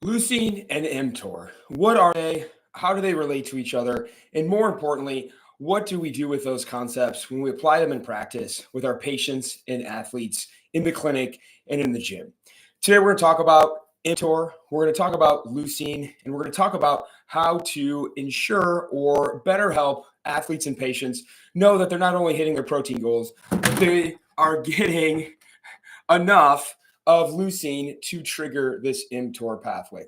Leucine and mTOR. What are they? How do they relate to each other? And more importantly, what do we do with those concepts when we apply them in practice with our patients and athletes in the clinic and in the gym? Today, we're going to talk about mTOR, we're going to talk about leucine, and we're going to talk about how to ensure or better help athletes and patients know that they're not only hitting their protein goals, but they are getting enough of leucine to trigger this mTOR pathway.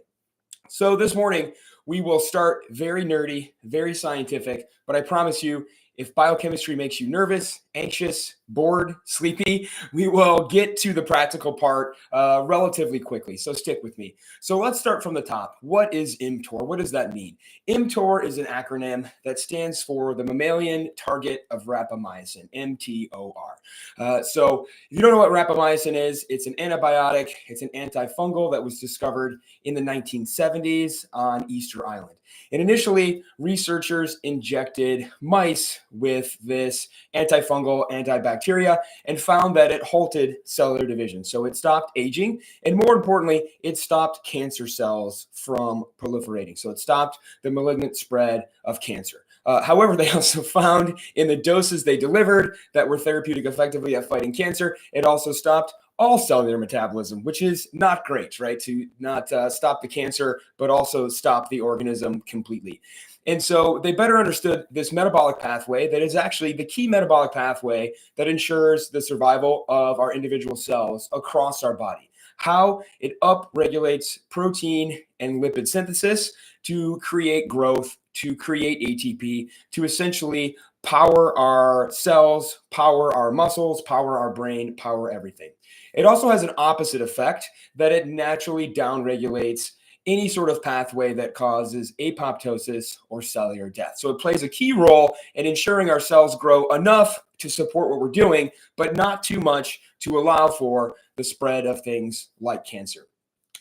So this morning, we will start very nerdy, very scientific, but I promise you, if biochemistry makes you nervous, anxious, bored, sleepy, we will get to the practical part relatively quickly. So stick with me. So let's start from the top. What is mTOR? What does that mean? mTOR is an acronym that stands for the mammalian target of rapamycin, mTOR. So if you don't know what rapamycin is, it's an antibiotic. It's an antifungal that was discovered in the 1970s on Easter Island. And initially, researchers injected mice with this antifungal antibacteria and found that it halted cellular division. So it stopped aging, and more importantly, it stopped cancer cells from proliferating. So it stopped the malignant spread of cancer. However, they also found in the doses they delivered that were therapeutic effectively at fighting cancer, it also stopped all cellular metabolism, which is not great, right? To not stop the cancer, but also stop the organism completely. And so they better understood this metabolic pathway that is actually the key metabolic pathway that ensures the survival of our individual cells across our body. How it upregulates protein and lipid synthesis to create growth, to create ATP, to essentially power our cells, power our muscles, power our brain, power everything. It also has an opposite effect that it naturally downregulates any sort of pathway that causes apoptosis or cellular death. So it plays a key role in ensuring our cells grow enough to support what we're doing, but not too much to allow for the spread of things like cancer.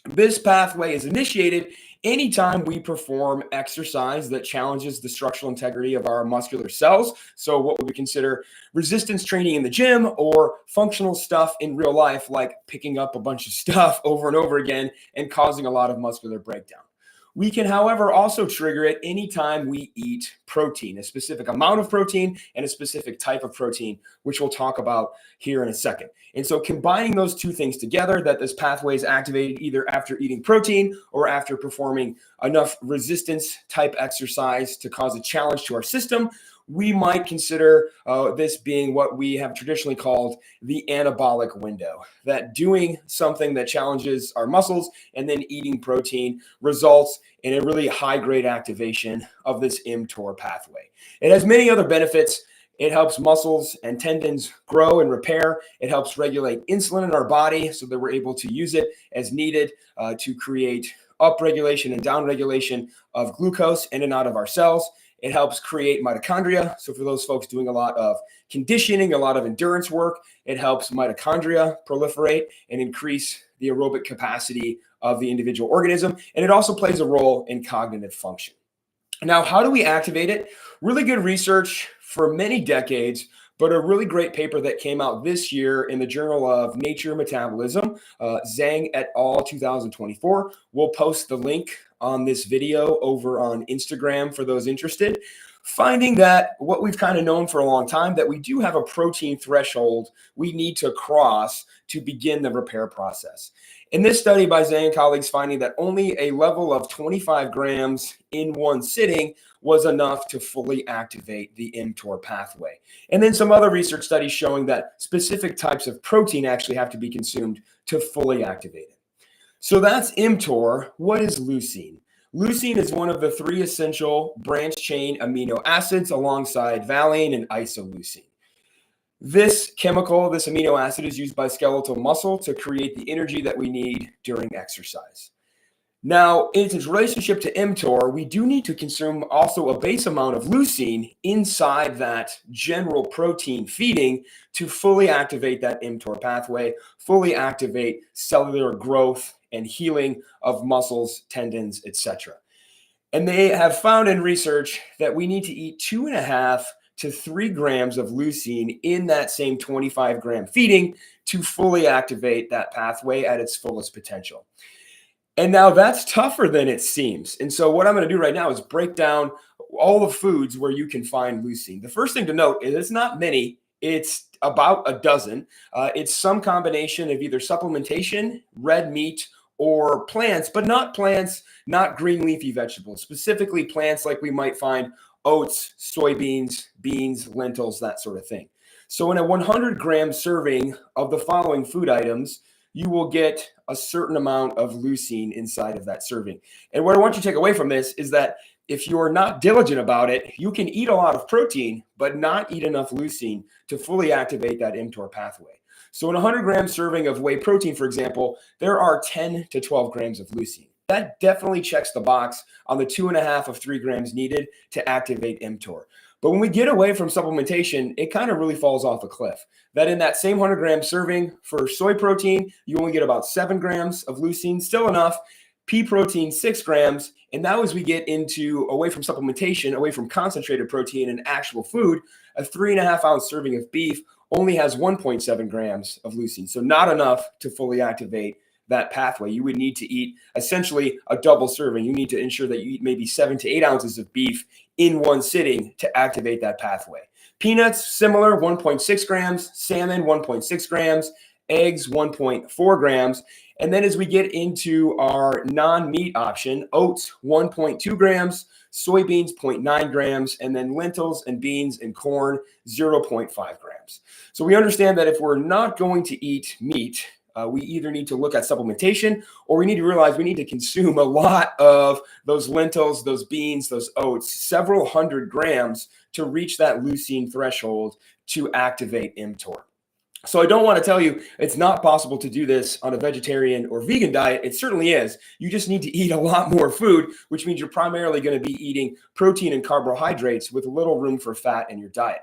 This pathway is initiated anytime we perform exercise that challenges the structural integrity of our muscular cells. So what would we consider resistance training in the gym or functional stuff in real life, like picking up a bunch of stuff over and over again and causing a lot of muscular breakdown. We can, however, also trigger it anytime we eat protein, a specific amount of protein and a specific type of protein, which we'll talk about here in a second. And so combining those two things together, that this pathway is activated either after eating protein or after performing enough resistance type exercise to cause a challenge to our system, we might consider this being what we have traditionally called the anabolic window, that doing something that challenges our muscles and then eating protein results in a really high-grade activation of this mTOR pathway. It has many other benefits. It helps muscles and tendons grow and repair. It helps regulate insulin in our body so that we're able to use it as needed to create upregulation and downregulation of glucose in and out of our cells. It helps create mitochondria. So for those folks doing a lot of conditioning, a lot of endurance work, it helps mitochondria proliferate and increase the aerobic capacity of the individual organism. And it also plays a role in cognitive function. Now, how do we activate it? Really good research for many decades, but a really great paper that came out this year in the Journal of Nature Metabolism, Zhang et al. 2024. We'll post the link on this video over on Instagram for those interested, finding that what we've kind of known for a long time, that we do have a protein threshold we need to cross to begin the repair process. In this study by Zhang and colleagues, finding that only a level of 25 grams in one sitting was enough to fully activate the mTOR pathway. And then some other research studies showing that specific types of protein actually have to be consumed to fully activate it. So that's mTOR. What is leucine? Leucine is one of the three essential branch-chain amino acids alongside valine and isoleucine. This chemical, this amino acid, is used by skeletal muscle to create the energy that we need during exercise. Now, in its relationship to mTOR, we do need to consume also a base amount of leucine inside that general protein feeding to fully activate that mTOR pathway, fully activate cellular growth and healing of muscles, tendons, etc. And they have found in research that we need to eat 2.5 to 3 grams of leucine in that same 25-gram feeding to fully activate that pathway at its fullest potential. And now that's tougher than it seems. And so what I'm going to do right now is break down all the foods where you can find leucine. The first thing to note is it's not many. It's about a dozen. It's some combination of either supplementation, red meat, or plants, but not plants, not green leafy vegetables, specifically plants like we might find oats, soybeans, beans, lentils, that sort of thing. So in a 100-gram serving of the following food items, you will get a certain amount of leucine inside of that serving. And what I want you to take away from this is that if you're not diligent about it, you can eat a lot of protein, but not eat enough leucine to fully activate that mTOR pathway. So in a 100-gram serving of whey protein, for example, there are 10 to 12 grams of leucine. That definitely checks the box on the 2.5 of 3 grams needed to activate mTOR. But when we get away from supplementation, it kind of really falls off a cliff. That in that same 100-gram serving for soy protein, you only get about 7 grams of leucine, still enough. Pea protein, 6 grams. And now as we get into away from supplementation, away from concentrated protein and actual food, a 3.5-ounce serving of beef only has 1.7 grams of leucine. So not enough to fully activate that pathway. You would need to eat essentially a double serving. You need to ensure that you eat maybe 7 to 8 ounces of beef in one sitting to activate that pathway. Peanuts, similar, 1.6 grams. Salmon, 1.6 grams. Eggs, 1.4 grams. And then as we get into our non-meat option, oats, 1.2 grams. Soybeans, 0.9 grams. And then lentils and beans and corn, 0.5 grams. So we understand that if we're not going to eat meat, we either need to look at supplementation or we need to realize we need to consume a lot of those lentils, those beans, those oats, several hundred grams to reach that leucine threshold to activate mTOR. So I don't want to tell you it's not possible to do this on a vegetarian or vegan diet. It certainly is. You just need to eat a lot more food, which means you're primarily going to be eating protein and carbohydrates with little room for fat in your diet.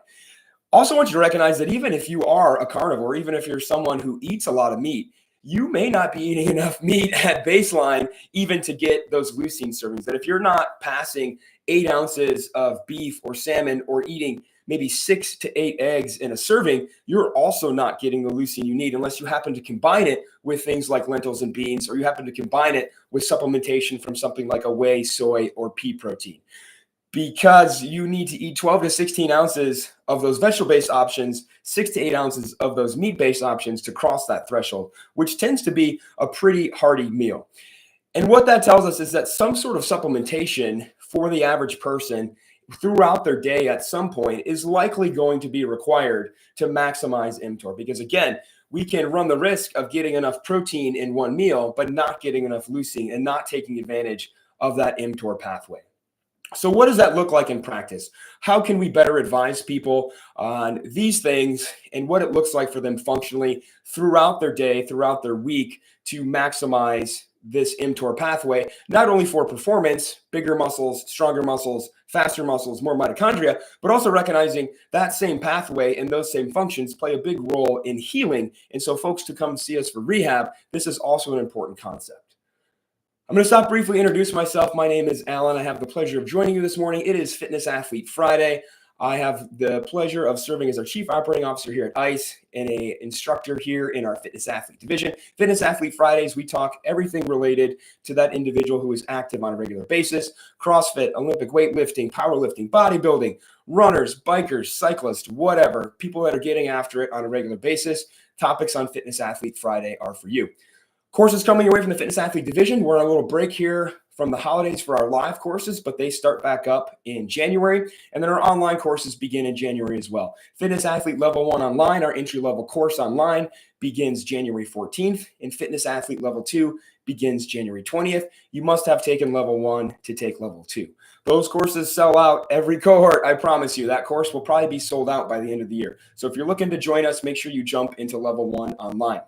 Also want you to recognize that even if you are a carnivore, even if you're someone who eats a lot of meat, you may not be eating enough meat at baseline even to get those leucine servings. That if you're not passing 8 ounces of beef or salmon or eating maybe 6 to 8 eggs in a serving, you're also not getting the leucine you need unless you happen to combine it with things like lentils and beans, or you happen to combine it with supplementation from something like a whey, soy, or pea protein. Because you need to eat 12 to 16 ounces of those vegetable-based options, 6 to 8 ounces of those meat-based options to cross that threshold, which tends to be a pretty hearty meal. And what that tells us is that some sort of supplementation for the average person throughout their day at some point is likely going to be required to maximize mTOR. Because again, we can run the risk of getting enough protein in one meal, but not getting enough leucine and not taking advantage of that mTOR pathway. So what does that look like in practice? How can we better advise people on these things and what it looks like for them functionally throughout their day, throughout their week to maximize this mTOR pathway, not only for performance, bigger muscles, stronger muscles, faster muscles, more mitochondria, but also recognizing that same pathway and those same functions play a big role in healing. And so folks to come see us for rehab, this is also an important concept. I'm going to stop briefly, introduce myself. My name is Alan. I have the pleasure of joining you this morning. It is Fitness Athlete Friday. I have the pleasure of serving as our Chief Operating Officer here at ICE and an instructor here in our Fitness Athlete division. Fitness Athlete Fridays, we talk everything related to that individual who is active on a regular basis. CrossFit, Olympic weightlifting, powerlifting, bodybuilding, runners, bikers, cyclists, whatever, people that are getting after it on a regular basis. Topics on Fitness Athlete Friday are for you. Courses coming your way from the Fitness Athlete division. We're on a little break here from the holidays for our live courses, but they start back up in January. And then our online courses begin in January as well. Fitness Athlete Level 1 online, our entry-level course online, begins January 14th. And Fitness Athlete Level 2 begins January 20th. You must have taken Level 1 to take Level 2. Those courses sell out every cohort, I promise you. That course will probably be sold out by the end of the year. So if you're looking to join us, make sure you jump into Level 1 online.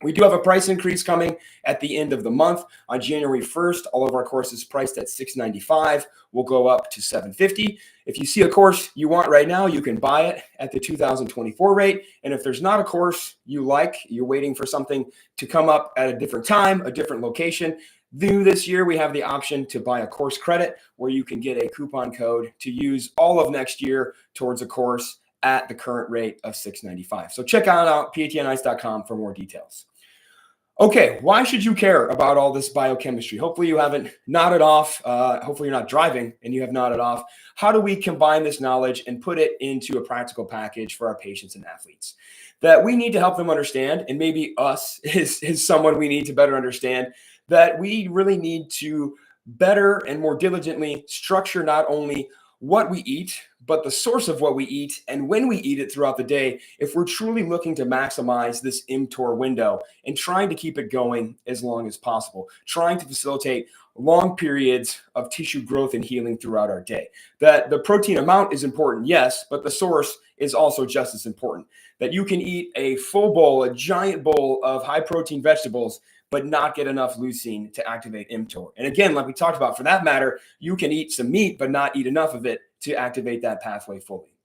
We do have a price increase coming at the end of the month. On January 1st, all of our courses priced at $695 will go up to $750. If you see a course you want right now, you can buy it at the 2024 rate. And if there's not a course you like, you're waiting for something to come up at a different time, a different location, new this year, we have the option to buy a course credit where you can get a coupon code to use all of next year towards a course at the current rate of $695. So check out patnice.com for more details. Okay, why should you care about all this biochemistry? Hopefully, you haven't nodded off. Hopefully, you're not driving and you have nodded off. How do we combine this knowledge and put it into a practical package for our patients and athletes? That we need to help them understand, and maybe us is someone we need to better understand, that we really need to better and more diligently structure not only what we eat, but the source of what we eat and when we eat it throughout the day if we're truly looking to maximize this mTOR window and trying to keep it going as long as possible, trying to facilitate long periods of tissue growth and healing throughout our day. That the protein amount is important, yes, but the source is also just as important. That you can eat a full bowl, a giant bowl of high protein vegetables, but not get enough leucine to activate mTOR. And again, like we talked about, for that matter, you can eat some meat, but not eat enough of it to activate that pathway fully.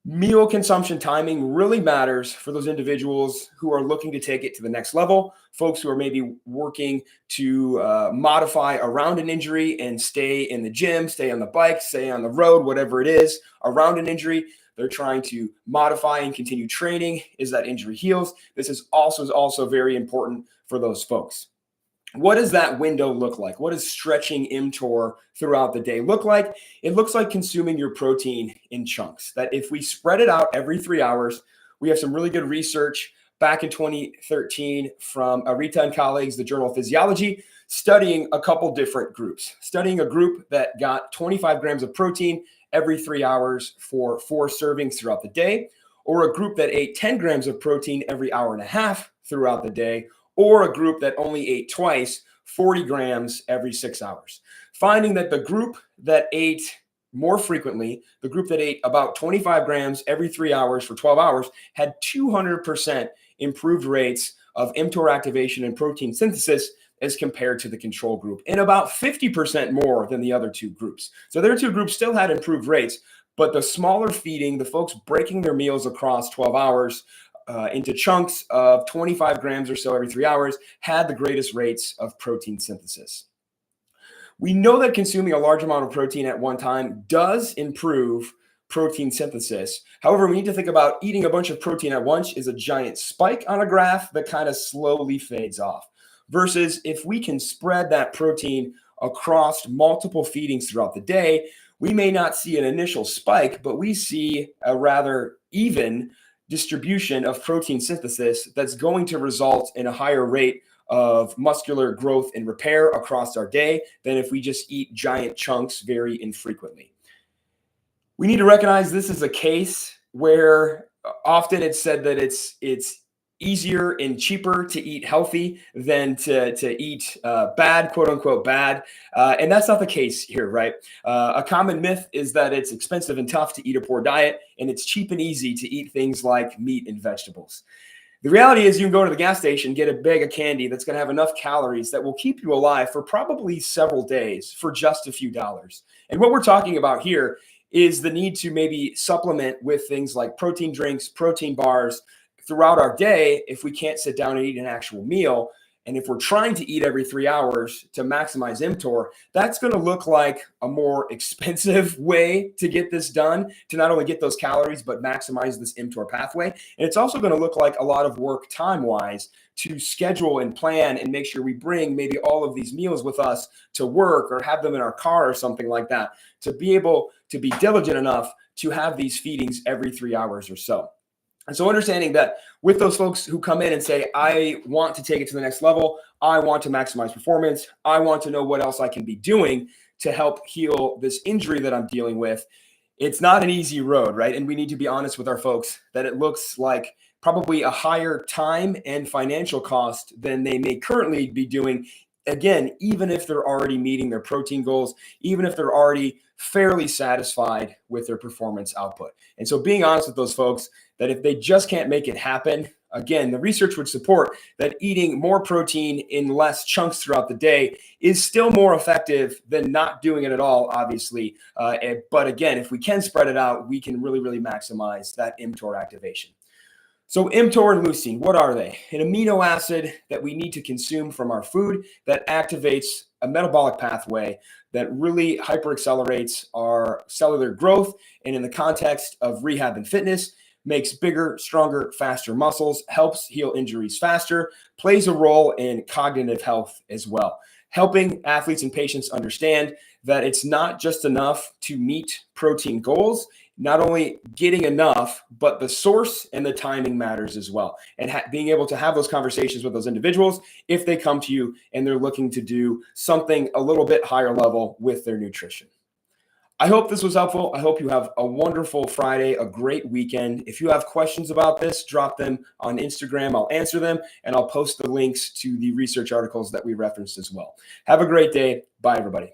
Meal consumption timing really matters for those individuals who are looking to take it to the next level, folks who are maybe working to modify around an injury and stay in the gym, stay on the bike, stay on the road, whatever it is around an injury. They're trying to modify and continue training as that injury heals. This is also very important for those folks. What does that window look like? What does stretching mTOR throughout the day look like? It looks like consuming your protein in chunks. That if we spread it out every 3 hours, we have some really good research back in 2013 from Arita and colleagues, the Journal of Physiology, studying a couple different groups. Studying a group that got 25 grams of protein every 3 hours for 4 servings throughout the day, or a group that ate 10 grams of protein every hour and a half throughout the day, or a group that only ate twice, 40 grams every 6 hours. Finding that the group that ate more frequently, the group that ate about 25 grams every 3 hours for 12 hours, had 200% improved rates of mTOR activation and protein synthesis as compared to the control group, and about 50% more than the other two groups. So their two groups still had improved rates, but the smaller feeding, the folks breaking their meals across 12 hours, into chunks of 25 grams or so every 3 hours, had the greatest rates of protein synthesis. We know that consuming a large amount of protein at one time does improve protein synthesis. However, we need to think about eating a bunch of protein at once is a giant spike on a graph that kind of slowly fades off. Versus if we can spread that protein across multiple feedings throughout the day, we may not see an initial spike, but we see a rather even distribution of protein synthesis that's going to result in a higher rate of muscular growth and repair across our day than if we just eat giant chunks very infrequently. We need to recognize this is a case where often it's said that it's easier and cheaper to eat healthy than to eat bad, quote unquote bad. And that's not the case here, right? A common myth is that it's expensive and tough to eat a poor diet, and it's cheap and easy to eat things like meat and vegetables. The reality is you can go to the gas station, get a bag of candy that's going to have enough calories that will keep you alive for probably several days for just a few dollars. And what we're talking about here is the need to maybe supplement with things like protein drinks, protein bars, throughout our day if we can't sit down and eat an actual meal. And if we're trying to eat every 3 hours to maximize mTOR, that's going to look like a more expensive way to get this done, to not only get those calories, but maximize this mTOR pathway. And it's also going to look like a lot of work time-wise to schedule and plan and make sure we bring maybe all of these meals with us to work or have them in our car or something like that, to be able to be diligent enough to have these feedings every 3 hours or so. And so understanding that with those folks who come in and say, I want to take it to the next level, I want to maximize performance, I want to know what else I can be doing to help heal this injury that I'm dealing with, it's not an easy road, right? And we need to be honest with our folks that it looks like probably a higher time and financial cost than they may currently be doing. Again, even if they're already meeting their protein goals, even if they're already fairly satisfied with their performance output. And so being honest with those folks that if they just can't make it happen, again, the research would support that eating more protein in less chunks throughout the day is still more effective than not doing it at all, obviously. But again, if we can spread it out, we can really, really maximize that mTOR activation. So mTOR and leucine, what are they? An amino acid that we need to consume from our food that activates a metabolic pathway that really hyperaccelerates our cellular growth. And in the context of rehab and fitness, makes bigger, stronger, faster muscles, helps heal injuries faster, plays a role in cognitive health as well, helping athletes and patients understand that it's not just enough to meet protein goals. Not only getting enough, but the source and the timing matters as well. And being able to have those conversations with those individuals if they come to you and they're looking to do something a little bit higher level with their nutrition. I hope this was helpful. I hope you have a wonderful Friday, a great weekend. If you have questions about this, drop them on Instagram. I'll answer them, and I'll post the links to the research articles that we referenced as well. Have a great day. Bye, everybody.